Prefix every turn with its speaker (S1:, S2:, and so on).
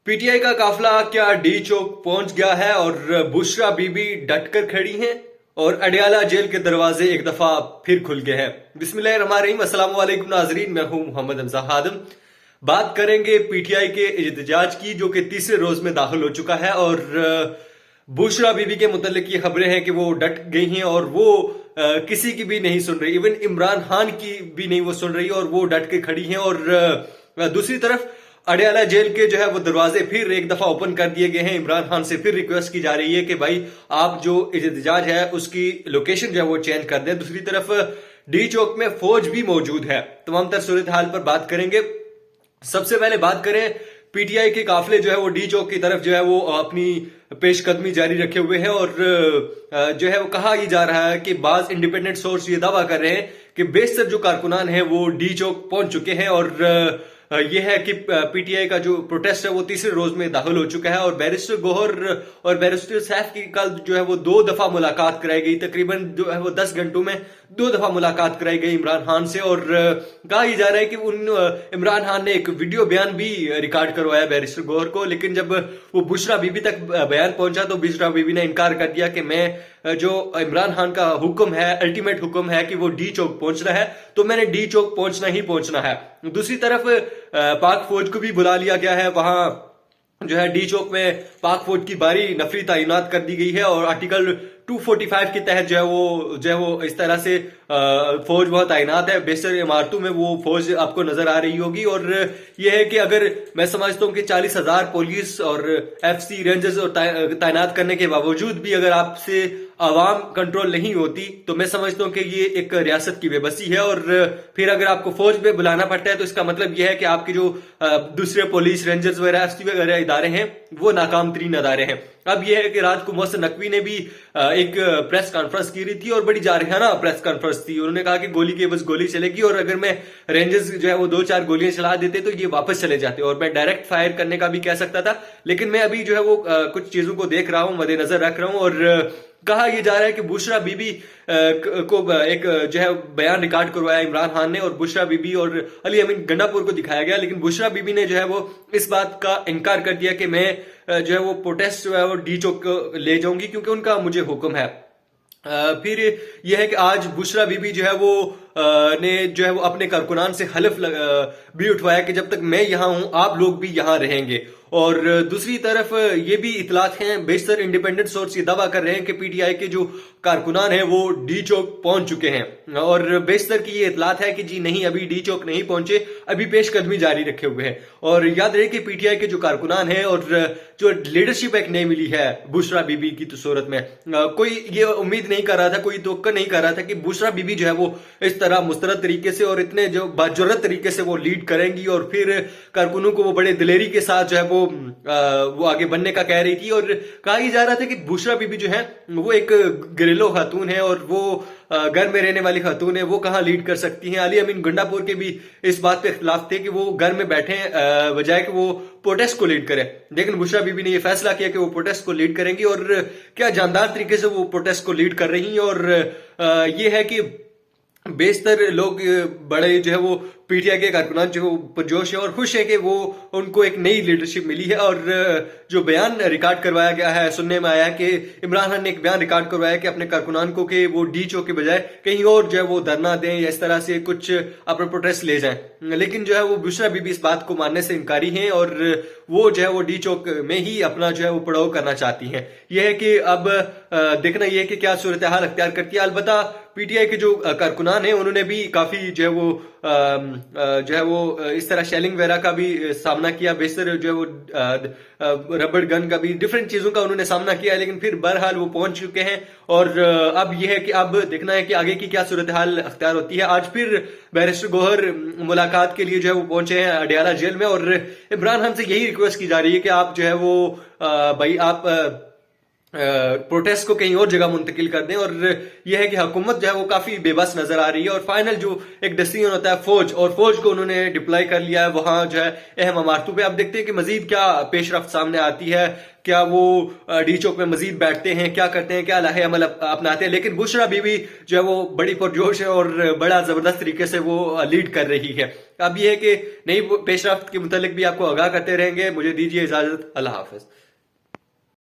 S1: P T I का काफिला क्या डी चौक पहुंच गया है और बुशरा बीबी डट कर खड़ी हैं और अडयाला जेल के दरवाजे एक दफा फिर खुल गए हैं। बिस्मिल्लाहिर्रहमानिर्रहीम, अस्सलाम वालेकुम नाजरीन, मैं हूं मोहम्मद हमजा हादम। बात करेंगे पीटीआई के एहतजाज की जो कि तीसरे रोज में दाखिल हो चुका है और बुशरा बीबी के मुतल्लिक ये खबरें हैं कि वो डट गई हैं और वो किसी की भी नहीं सुन रही, इवन इमरान खान की भी नहीं वो सुन रही और वो डट के खड़ी हैं। और दूसरी तरफ अडयाला जेल के जो है वो दरवाजे फिर एक दफा ओपन कर दिए गए हैं। इमरान खान से फिर रिक्वेस्ट की जा रही है कि भाई आप जो एहतजाज है उसकी लोकेशन जो है वो चेंज कर दें। दूसरी तरफ डी चौक में फौज भी मौजूद है। तमाम तर सूरत हाल पर बात करेंगे। सबसे पहले बात करें पीटीआई के काफिले जो है वो डी चौक की तरफ जो है वो अपनी पेशकदमी जारी रखे हुए हैं और जो है वो कहा ही जा रहा है कि बाज इंडिपेंडेंट सोर्स ये दावा कर रहे हैं कि बेशतर जो कारकुनान है वो डी चौक पहुंच चुके हैं और यह है कि पीटीआई का जो प्रोटेस्ट है वो तीसरे रोज में दाखिल हो चुका है और बैरिस्टर गोहर और बैरिस्टर सैफ की कल जो है वो 2 दफा मुलाकात कराई गई। तकरीबन जो है वो 10 घंटों में 2 दफा मुलाकात कराई गई इमरान खान से और कहा ही जा रहा है कि इमरान खान ने एक वीडियो बयान भी रिकॉर्ड करवाया बैरिस्टर गोहर को, लेकिन जब वो बुशरा बीबी तक बयान पहुंचा तो बुशरा बीबी ने इनकार कर दिया कि मैं जो इमरान खान का हुक्म है, अल्टीमेट हुक्म है कि वो डी चौक पहुंचना है तो मैंने डी चौक पहुंचना ही पहुंचना है। दूसरी तरफ पाक फौज को भी बुला लिया गया है। वहां जो है डी चौक में पाक फौज की भारी नफरी तैनात कर दी गई है और आर्टिकल 245 के तहत जो है वो इस तरह से फौज वहां तैनात है। बेशतर इमारतों में वो फौज आपको नजर आ रही होगी और यह है कि अगर मैं समझता हूं कि 40,000 पुलिस और एफसी रेंजर्स और तैनात करने के बावजूद भी अगर आपसे आवाम कंट्रोल नहीं होती तो मैं समझता हूं कि ये एक रियासत की बेबसी है। और फिर अगर आपको फौज में बुलाना पड़ता है तो इसका मतलब यह है कि आपके जो दूसरे पुलिस रेंजर्स वगैरह एफसी वगैरह इदारे हैं वो नाकाम तरीन इदारे हैं। अब यह है कि रात को मोहसिन नकवी ने भी एक प्रेस कॉन्फ्रेंस की रही थी और बड़ी जारहाना प्रेस कॉन्फ्रेंस थी। उन्होंने कहा कि गोली के बस गोली चलेगी और अगर मैं रेंजर्स जो है वो 2-4 गोलियां चला देते तो ये वापस चले जाते और मैं डायरेक्ट फायर करने का भी कह सकता था, लेकिन मैं अभी जो है वो कुछ चीजों को देख रहा हूं, मद्देनजर रख रहा हूं। और कहा यह जा रहा है कि बुशरा बीबी को एक जो है बयान रिकॉर्ड करवाया इमरान खान ने और बुशरा बीबी और अली अमीन गंडापुर को दिखाया गया, लेकिन बुशरा बीबी ने जो है वो इस बात का इनकार कर दिया कि मैं जो है वो प्रोटेस्ट जो है वो डी चौक ले जाऊंगी क्योंकि उनका मुझे हुक्म है। फिर यह है कि आज बुशरा बीबी जो है वो ने जो है वो अपने कारकुनान से हलफ भी उठवाया कि जब तक मैं यहां हूं आप लोग भी यहां रहेंगे। और दूसरी तरफ ये भी इतलात हैं, बेशतर इंडिपेंडेंट सोर्स ये दावा कर रहे हैं कि पीटीआई के जो कारकुनान है वो डी चौक पहुंच चुके हैं और बेशतर की ये इतलात है कि जी नहीं, अभी डी चौक नहीं पहुंचे, अभी पेशकदमी जारी रखे हुए हैं। और याद रहे कि पीटीआई के जो कारकुनान है और जो लीडरशिप एक नई मिली है बुशरा बीबी की तो सूरत में कोई ये उम्मीद नहीं कर रहा था, कोई तवक्को नहीं कर रहा था कि बुशरा बीबी जो है वो इस तरह मुस्तरद तरीके से और इतने जो बाजुर्रत तरीके से वो लीड करेंगी और फिर कारकुनों को वो बड़े दिलेरी के साथ जो है वो आगे बढ़ने का कह रही थी। और कहा ही जा रहा था कि बुशरा बीबी जो है वो एक घरेलू खातून है और वो घर में रहने वाली खातून है, वो कहां लीड कर सकती हैं। अली अमीन गंडापुर के भी इस बात पे खिलाफ थे कि वो घर में बैठे बजाय कि वो प्रोटेस्ट को लीड करें, लेकिन बुशरा बीबी ने ये फैसला किया कि वो प्रोटेस्ट को लीड करेंगी और क्या जानदार तरीके से वो प्रोटेस्ट को लीड कर रही हैं। और ये है कि बेशतर लोग बड़े जो है वो पीटीआई के कारकुनान जो पुरजोश है और खुश है कि वो उनको एक नई लीडरशिप मिली है। और जो बयान रिकॉर्ड करवाया गया है, सुनने में आया है कि इमरान खान ने एक बयान रिकॉर्ड करवाया कि अपने कारकुनान को कि वो डी चौक के बजाय कहीं और जो है वो धरना दें या इस तरह से कुछ अपना प्रोटेस्ट ले जाएं, लेकिन जो है वो बुशरा बीबी इस बात को मानने से इनकारी हैं और वो जो है वो डी चौक में ही अपना जो है वो पड़ाव करना चाहती हैं। यह है कि अब देखना यह है कि क्या सूरत हाल अख्तियार करती है। अलबत्ता पीटीआई के जो कारकुनान हैं उन्होंने भी काफी जो है वो इस तरह शेलिंग वगैरह का भी सामना किया, बेशतर जो है वो रबड़ गन का भी, डिफरेंट चीजों का उन्होंने सामना किया, लेकिन फिर बहरहाल वो पहुंच चुके हैं। और अब यह है कि अब देखना है कि आगे की क्या सूरत हाल अख्तियार होती है। आज फिर बैरिस्टर गोहर मुलाकात के लिए जो है वो पहुंचे हैं अडयाला जेल में और इमरान खान से यही रिक्वेस्ट की जा रही है कि आप जो है वो भाई आप प्रोटेस्ट को कहीं और जगह मुंतकिल कर दें। और यह है कि हुकूमत जो है वो काफी बेबस नजर आ रही है और फाइनल जो एक डिसीजन होता है फौज, और फौज को उन्होंने डिप्लॉय कर लिया है वहां जो है अहम इमारतों पे। अब देखते हैं कि मजीद क्या पेशरफ्त सामने आती है। کیا وہ ڈی چوک میں مزید بیٹھتے ہیں, کیا کرتے ہیں, کیا لاہے عمل اپناتے ہیں. لیکن بشرا بیوی جو ہے وہ بڑی پرجوش ہے اور بڑا زبردست طریقے سے وہ لیڈ کر رہی ہے. اب یہ ہے کہ نئی پیش رفت کے متعلق بھی آپ کو آگاہ کرتے رہیں گے. مجھے دیجیے اجازت, اللہ حافظ.